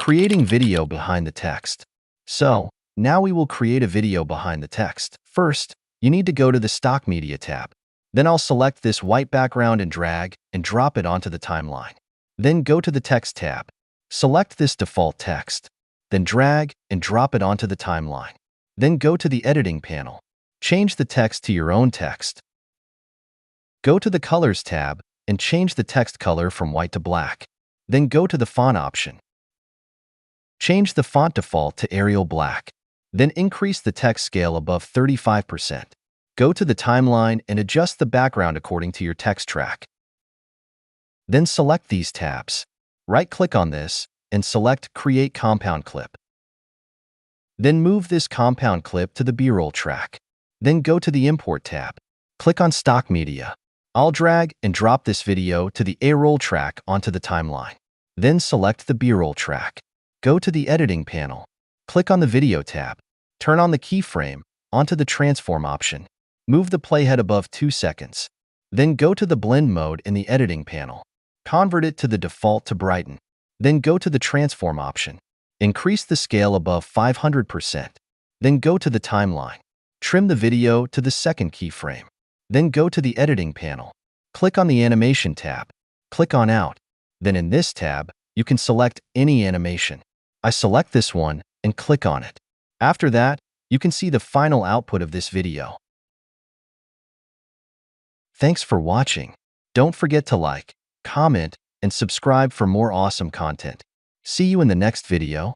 Creating video behind the text. So, now we will create a video behind the text. First, you need to go to the Stock Media tab. Then I'll select this white background and drag and drop it onto the timeline. Then go to the Text tab. Select this default text. Then drag and drop it onto the timeline. Then go to the Editing panel. Change the text to your own text. Go to the Colors tab and change the text color from white to black. Then go to the Font option. Change the font default to Arial Black. Then increase the text scale above 35%. Go to the timeline and adjust the background according to your text track. Then select these tabs. Right-click on this and select Create Compound Clip. Then move this compound clip to the B-roll track. Then go to the Import tab. Click on Stock Media. I'll drag and drop this video to the A-roll track onto the timeline. Then select the B-roll track. Go to the Editing panel. Click on the Video tab. Turn on the keyframe onto the Transform option. Move the playhead above 2 seconds. Then go to the Blend mode in the Editing panel. Convert it to the default to Brighten. Then go to the Transform option. Increase the scale above 500%. Then go to the timeline. Trim the video to the second keyframe. Then go to the Editing panel. Click on the Animation tab. Click on Out. Then in this tab, you can select any animation. I select this one and click on it. After that, you can see the final output of this video. Thanks for watching. Don't forget to like, comment, and subscribe for more awesome content. See you in the next video.